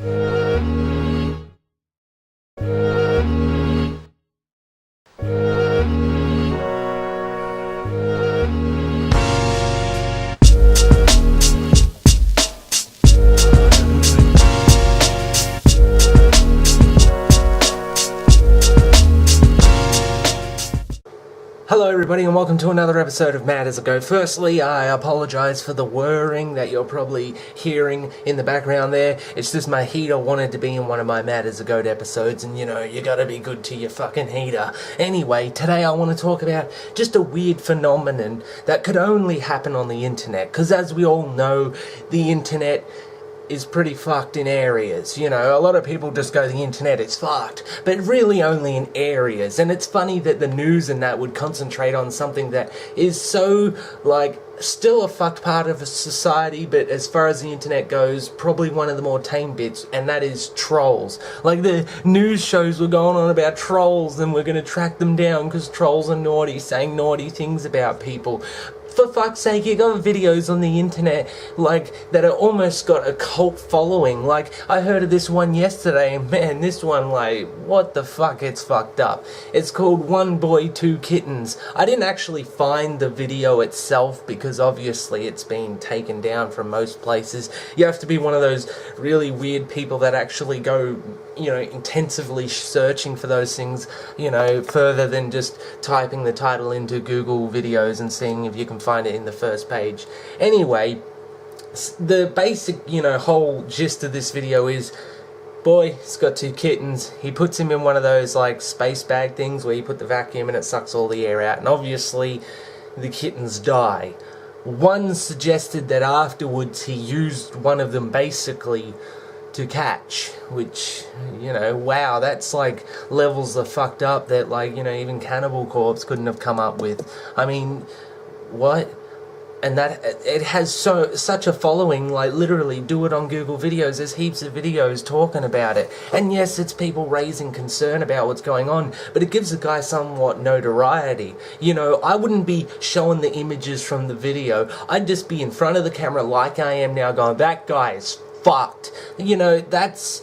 Hello everybody and welcome to another episode of Mad As I Go. Firstly, I apologise for the whirring that you're probably hearing in the background there. It's just my heater wanted to be in one of my Mad As I Go episodes, and you know, you gotta be good to your fucking heater. Anyway, today I want to talk about just a weird phenomenon that could only happen on the internet, because as we all know, the internet is pretty fucked in areas. You know, a lot of people just go, the internet is fucked, but really only in areas. And it's funny that the news and that would concentrate on something that is so, like, still a fucked part of a society, but as far as the internet goes, probably one of the more tame bits, and that is trolls. Like, the news shows were going on about trolls, and we're gonna track them down because trolls are naughty, saying naughty things about people. For fuck's sake, you got videos on the internet, like, that are almost got a cult following. Like, I heard of this one yesterday, and man, this one, like, what the fuck, it's fucked up. It's called One Boy, Two Kittens. I didn't actually find the video itself, because obviously it's been taken down from most places. You have to be one of those really weird people that actually go, you know, intensively searching for those things, you know, further than just typing the title into Google videos and seeing if you can find it in the first page. Anyway, the basic, you know, whole gist of this video is, boy, he's got two kittens. He puts him in one of those, like, space bag things where you put the vacuum and it sucks all the air out, and obviously the kittens die. One suggested that afterwards he used one of them basically to catch, which, you know, wow, that's like levels of fucked up that, like, you know, even Cannibal Corpse couldn't have come up with. I mean, what? And that, it has such a following, like, literally, do it on Google videos, there's heaps of videos talking about it. And yes, it's people raising concern about what's going on, but it gives the guy somewhat notoriety. You know, I wouldn't be showing the images from the video, I'd just be in front of the camera like I am now going, that guy is fucked. You know, that's,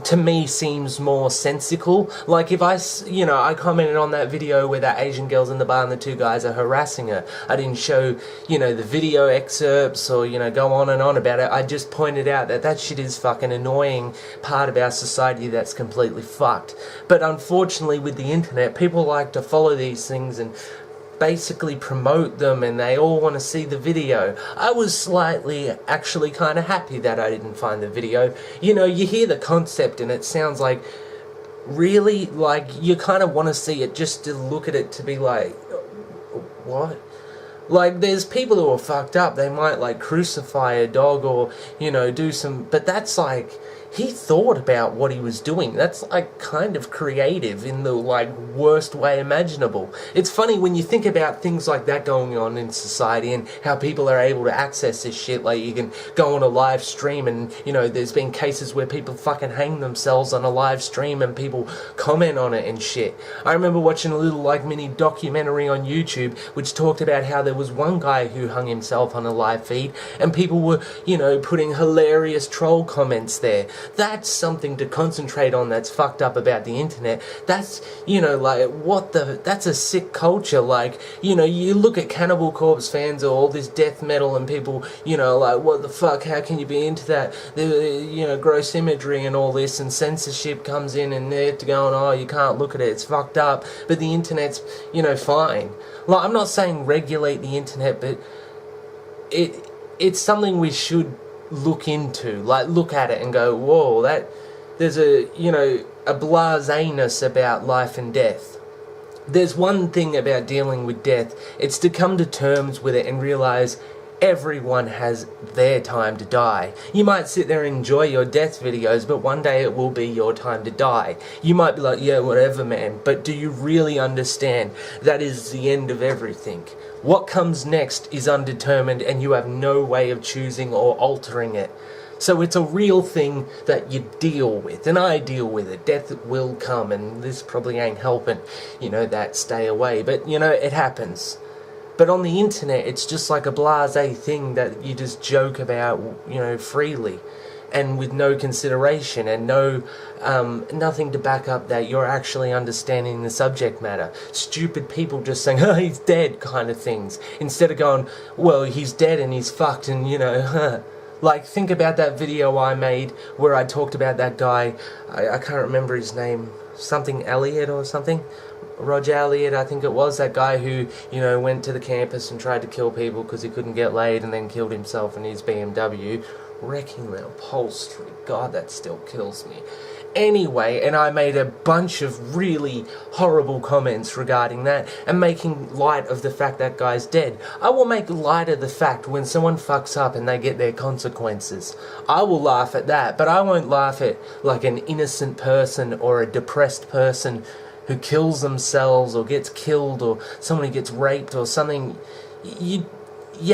to me, seems more sensical. Like, if I, you know, I commented on that video where that Asian girl's in the bar and the two guys are harassing her. I didn't show, you know, the video excerpts or, you know, go on and on about it. I just pointed out that that shit is fucking annoying part of our society that's completely fucked. But unfortunately, with the internet, people like to follow these things and basically promote them, and they all want to see the video. I was slightly actually kind of happy that I didn't find the video. You know, you hear the concept and it sounds like, really, like, you kind of want to see it just to look at it to be like, what? Like, there's people who are fucked up, they might, like, crucify a dog or, you know, do some, but that's like, he thought about what he was doing. That's, like, kind of creative in the, like, worst way imaginable. It's funny when you think about things like that going on in society and how people are able to access this shit. Like, you can go on a live stream and, you know, there's been cases where people fucking hang themselves on a live stream and people comment on it and shit. I remember watching a little, like, mini documentary on YouTube which talked about how there was one guy who hung himself on a live feed and people were, you know, putting hilarious troll comments there. That's something to concentrate on that's fucked up about the internet. That's, you know, like, what the, that's a sick culture. Like, you know, you look at Cannibal Corpse fans or all this death metal and people, you know, like, what the fuck, how can you be into that? The, you know, gross imagery and all this, and censorship comes in and they're going, oh, you can't look at it, it's fucked up. But the internet's, you know, fine. Like, I'm not saying regulate the internet, but it's something we should look into, like, look at it and go, whoa, that, there's a, you know, a blaseness about life and death. There's one thing about dealing with death, it's to come to terms with it and realise everyone has their time to die. You might sit there and enjoy your death videos, but one day it will be your time to die. You might be like, yeah, whatever, man, but do you really understand that is the end of everything? What comes next is undetermined and you have no way of choosing or altering it. So it's a real thing that you deal with, and I deal with it. Death will come, and this probably ain't helping, you know, that stay away, but, you know, it happens. But on the internet, it's just like a blasé thing that you just joke about, you know, freely. and with no consideration and nothing to back up that you're actually understanding the subject matter. Stupid people just saying, oh, he's dead, kind of things, instead of going, well, he's dead and he's fucked, and Like, think about that video I made where I talked about that guy, I can't remember his name, something Elliot or something, Roger Elliot, I think it was, that guy who, went to the campus and tried to kill people because he couldn't get laid and then killed himself in his BMW, wrecking the upholstery. God, that still kills me. Anyway, and I made a bunch of really horrible comments regarding that and making light of the fact that guy's dead. I will make light of the fact when someone fucks up and they get their consequences. I will laugh at that, but I won't laugh at like an innocent person or a depressed person who kills themselves or gets killed or someone who gets raped or something. You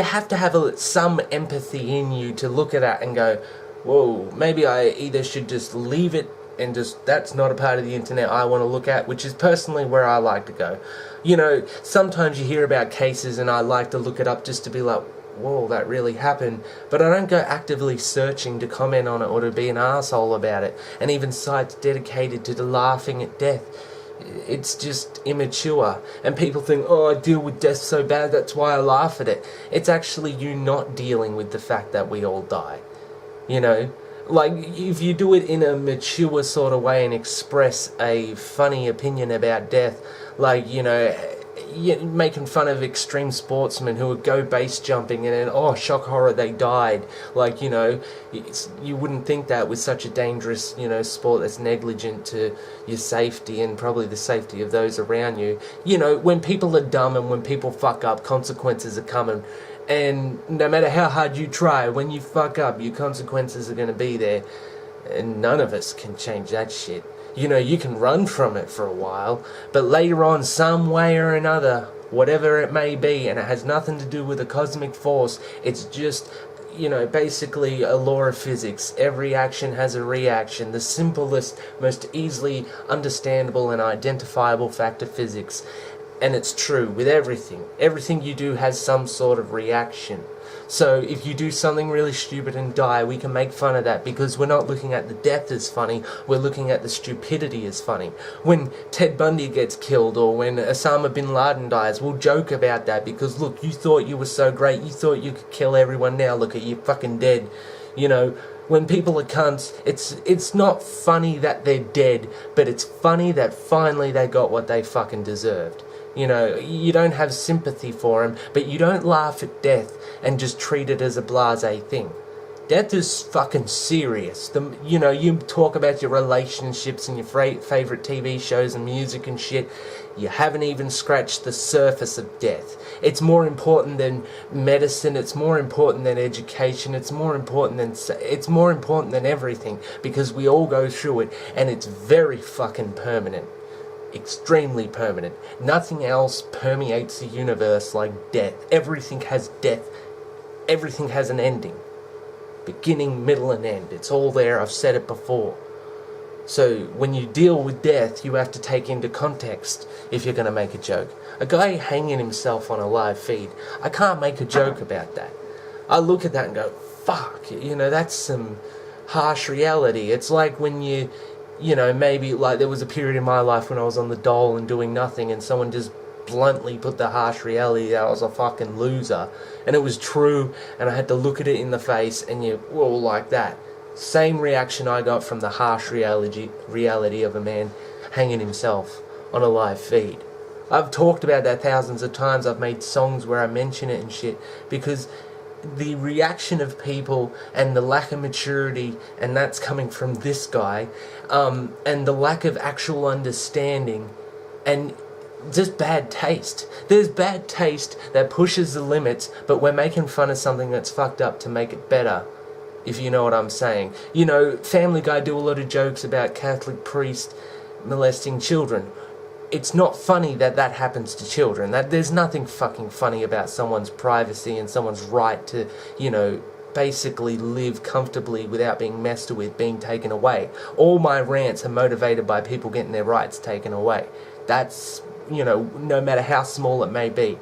have to have some empathy in you to look at that and go, whoa, maybe I either should just leave it and just, that's not a part of the internet I want to look at, which is personally where I like to go. Sometimes you hear about cases and I like to look it up just to be like, whoa, that really happened, but I don't go actively searching to comment on it or to be an asshole about it, and even sites dedicated to laughing at death. It's just immature, and people think, oh, I deal with death so bad, that's why I laugh at it. It's actually you not dealing with the fact that we all die. Like, if you do it in a mature sort of way and express a funny opinion about death, like, you're making fun of extreme sportsmen who would go base jumping and then, oh, shock horror, they died. Like, you wouldn't think that with such a dangerous, sport that's negligent to your safety and probably the safety of those around you. When people are dumb and when people fuck up, consequences are coming. And no matter how hard you try, when you fuck up, your consequences are going to be there. And none of us can change that shit. You can run from it for a while, but later on, some way or another, whatever it may be, and it has nothing to do with a cosmic force, it's just, basically a law of physics. Every action has a reaction. The simplest, most easily understandable and identifiable fact of physics. And it's true with everything. Everything you do has some sort of reaction. So if you do something really stupid and die, we can make fun of that because we're not looking at the death as funny, we're looking at the stupidity as funny. When Ted Bundy gets killed or when Osama bin Laden dies, we'll joke about that because, look, you thought you were so great, you thought you could kill everyone, now look at you, fucking dead. When people are cunts, it's not funny that they're dead, but it's funny that finally they got what they fucking deserved. You don't have sympathy for him, but you don't laugh at death and just treat it as a blasé thing. Death is fucking serious. You talk about your relationships and your favourite TV shows and music and shit. You haven't even scratched the surface of death. It's more important than medicine. It's more important than education. It's more important than everything because we all go through it, and it's very fucking permanent. Extremely permanent. Nothing else permeates the universe like death. Everything has death. Everything has an ending. Beginning, middle, and end. It's all there. I've said it before. So when you deal with death, you have to take into context if you're going to make a joke. A guy hanging himself on a live feed, I can't make a joke about that. I look at that and go, fuck, that's some harsh reality. It's like when maybe like there was a period in my life when I was on the dole and doing nothing and someone just bluntly put the harsh reality that I was a fucking loser. And it was true, and I had to look at it in the face, and like that. Same reaction I got from the harsh reality of a man hanging himself on a live feed. I've talked about that thousands of times. I've made songs where I mention it and shit, because the reaction of people and the lack of maturity, and that's coming from this guy, and the lack of actual understanding, and just bad taste. There's bad taste that pushes the limits, but we're making fun of something that's fucked up to make it better, if you know what I'm saying. Family Guy do a lot of jokes about Catholic priest molesting children. It's not funny that happens to children. There's nothing fucking funny about someone's privacy and someone's right to, basically live comfortably without being messed with, being taken away. All my rants are motivated by people getting their rights taken away. That's, no matter how small it may be.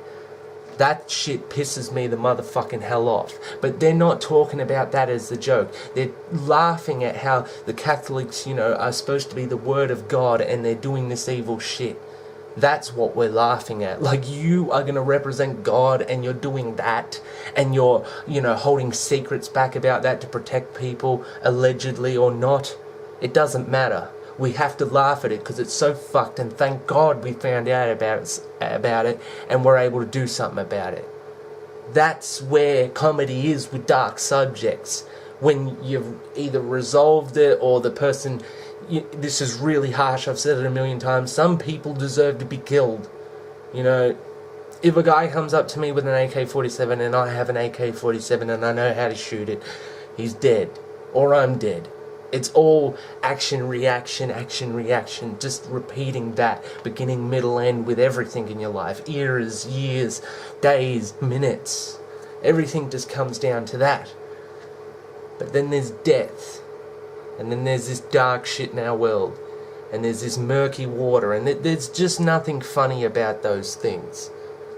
That shit pisses me the motherfucking hell off. But they're not talking about that as the joke. They're laughing at how the Catholics, are supposed to be the word of God and they're doing this evil shit. That's what we're laughing at. Like, you are going to represent God and you're doing that, and you're, holding secrets back about that to protect people, allegedly or not. It doesn't matter. We have to laugh at it because it's so fucked, and thank God we found out about it and we're able to do something about it. That's where comedy is with dark subjects. When you've either resolved it or the person... this is really harsh, I've said it a million times. Some people deserve to be killed. If a guy comes up to me with an AK-47 and I have an AK-47 and I know how to shoot it, he's dead. Or I'm dead. It's all action, reaction, just repeating that, beginning, middle, end with everything in your life. Eras, years, days, minutes. Everything just comes down to that. But then there's death. And then there's this dark shit in our world. And there's this murky water. And there's just nothing funny about those things.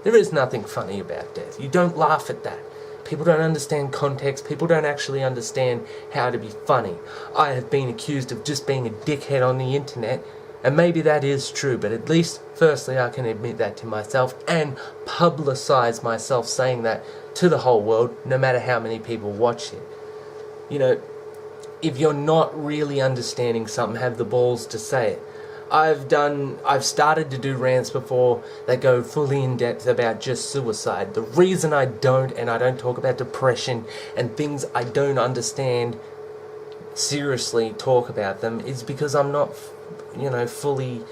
There is nothing funny about death. You don't laugh at that. People don't understand context. People don't actually understand how to be funny. I have been accused of just being a dickhead on the internet, and maybe that is true, but at least, firstly, I can admit that to myself and publicise myself saying that to the whole world, no matter how many people watch it. If you're not really understanding something, have the balls to say it. I've started to do rants before that go fully in depth about just suicide. The reason I don't talk about depression and things I don't understand, seriously talk about them, is because I'm not, fully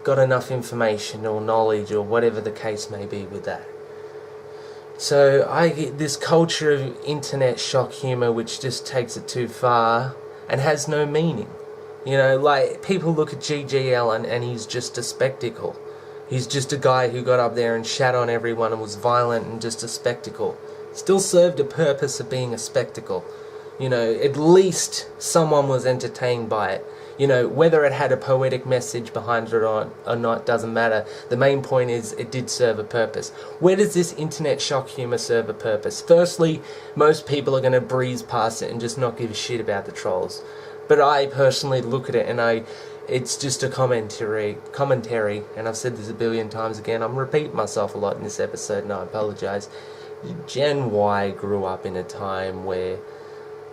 got enough information or knowledge or whatever the case may be with that. So I get this culture of internet shock humour which just takes it too far and has no meaning. People look at G.G. Allen and he's just a spectacle. He's just a guy who got up there and shat on everyone and was violent and just a spectacle. Still served a purpose of being a spectacle. At least someone was entertained by it. Whether it had a poetic message behind it or not doesn't matter. The main point is it did serve a purpose. Where does this internet shock humour serve a purpose? Firstly, most people are going to breeze past it and just not give a shit about the trolls. But I personally look at it and it's just a commentary, and I've said this a billion times again, I'm repeating myself a lot in this episode and I apologise. Gen Y grew up in a time where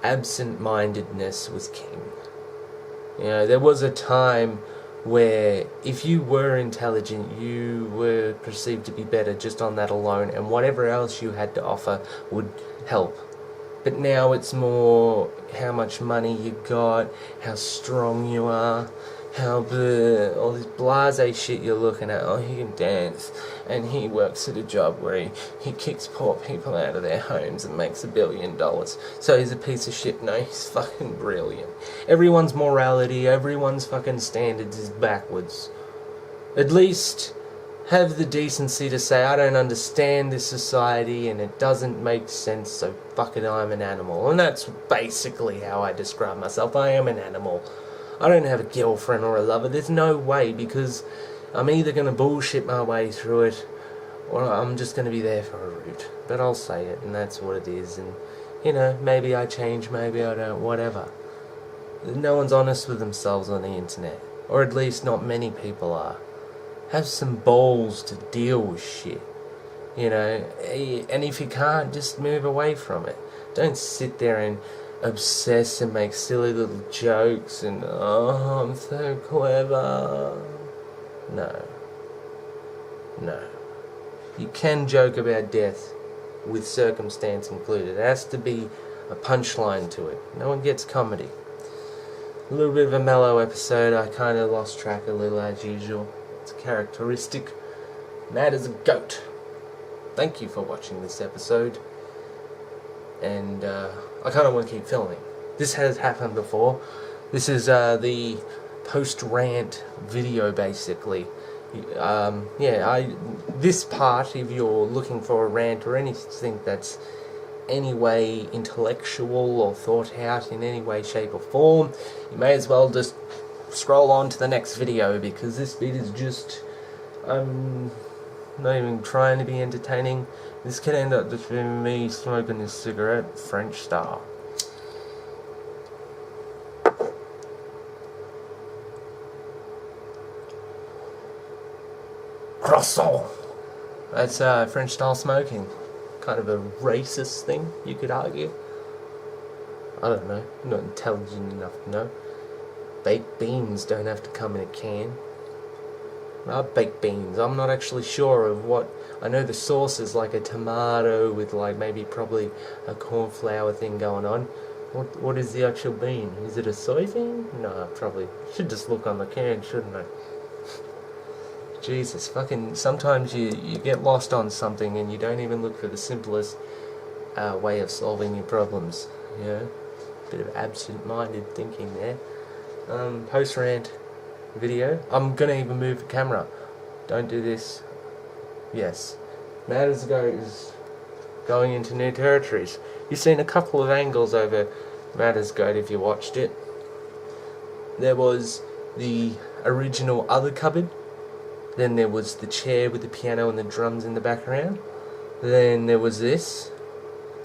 absent-mindedness was king. There was a time where if you were intelligent, you were perceived to be better just on that alone, and whatever else you had to offer would help. But now it's more how much money you got, how strong you are, how all this blasé shit you're looking at. Oh, he can dance, and he works at a job where he kicks poor people out of their homes and makes $1 billion. So he's a piece of shit. No, he's fucking brilliant. Everyone's morality, everyone's fucking standards is backwards. At least have the decency to say, I don't understand this society and it doesn't make sense, so fuck it, I'm an animal. And that's basically how I describe myself. I am an animal. I don't have a girlfriend or a lover. There's no way, because I'm either going to bullshit my way through it or I'm just going to be there for a root. But I'll say it, and that's what it is. And, maybe I change, maybe I don't, whatever. No one's honest with themselves on the internet. Or at least not many people are. Have some balls to deal with shit. And if you can't, just move away from it. Don't sit there and obsess and make silly little jokes and, oh, I'm so clever. No. You can joke about death with circumstance included. There has to be a punchline to it. No one gets comedy. A little bit of a mellow episode. I kind of lost track a little as usual. It's characteristic. Mad as a goat. Thank you for watching this episode. And I kind of want to keep filming. This has happened before. This is the post-rant video, basically. This part, if you're looking for a rant or anything that's any way intellectual or thought out in any way, shape or form, you may as well just scroll on to the next video, because this bit is just not even trying to be entertaining. This could end up just being me smoking this cigarette, French style. Croissant! That's French style smoking. Kind of a racist thing, you could argue. I don't know. I'm not intelligent enough to know. Baked beans don't have to come in a can. Baked beans. I'm not actually sure of what. I know the sauce is like a tomato with like maybe probably a cornflour thing going on. What is the actual bean? Is it a soybean? No, probably. Should just look on the can, shouldn't I? Jesus, fucking. Sometimes you get lost on something and you don't even look for the simplest way of solving your problems. You know, bit of absent-minded thinking there. Post-rant video. I'm gonna even move the camera. Don't do this. Yes. Mad as a Goat is going into new territories. You've seen a couple of angles over Mad as a Goat if you watched it. There was the original other cupboard. Then there was the chair with the piano and the drums in the background. Then there was this.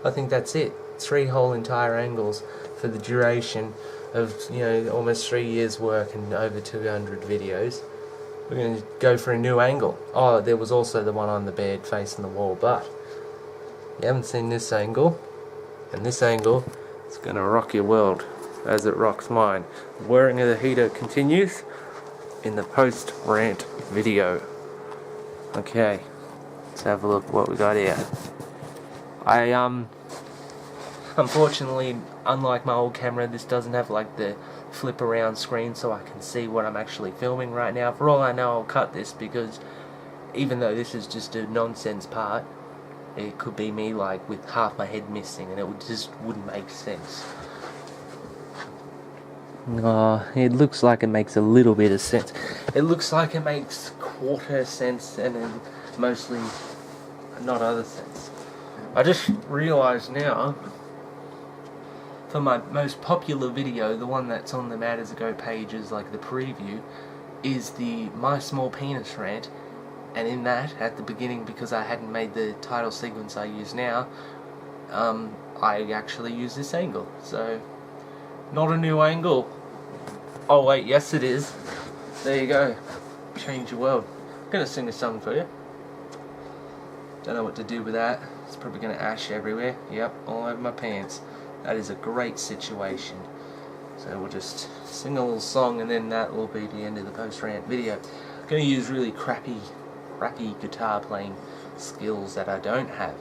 I think that's it. 3 whole entire angles for the duration of, you know, almost 3 years work and over 200 videos. We're going to go for a new angle. Oh, there was also the one on the bed facing the wall, but you haven't seen this angle. And this angle is going to rock your world as it rocks mine. The whirring of the heater continues in the post-rant video. Okay, let's have a look what we got here. Unfortunately, unlike my old camera, this doesn't have like the flip around screen so I can see what I'm actually filming right now. For all I know, I'll cut this because even though this is just a nonsense part, it could be me like with half my head missing and it just wouldn't make sense. Oh, it looks like it makes a little bit of sense. It looks like it makes quarter sense and then mostly not other sense. I just realised now, for my most popular video, the one that's on the Mad as a Go page is like the preview, is the My Small Penis rant, and in that, at the beginning, because I hadn't made the title sequence I use now, I actually use this angle, so not a new angle. Oh wait, yes it is. There you go. Change your world. I'm gonna sing a song for you. Don't know what to do with that. It's probably gonna ash everywhere. Yep, all over my pants. That is a great situation. So we'll just sing a little song and then that will be the end of the post-rant video. I'm gonna use really crappy guitar playing skills that I don't have.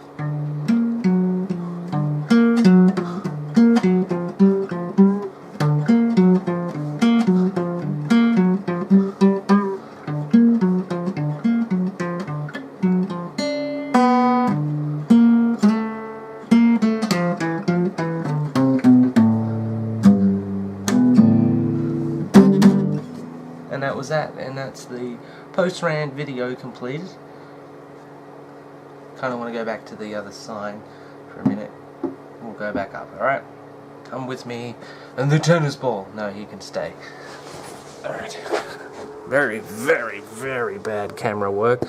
And that was that, and that's the post-rant video completed. Kind of want to go back to the other sign for a minute. We'll go back up, alright? Come with me and the tennis ball. No, you can stay. Alright. Very, very, very bad camera work.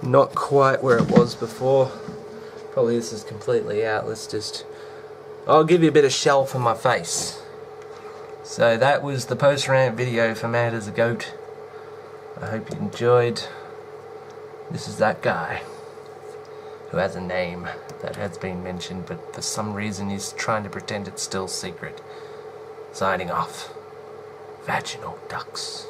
Not quite where it was before. Probably this is completely out. I'll give you a bit of shell for my face. So that was the post-rant video for Mad as a Goat. I hope you enjoyed. This is that guy who has a name that has been mentioned, but for some reason he's trying to pretend it's still secret. Signing off. Vaginal ducks.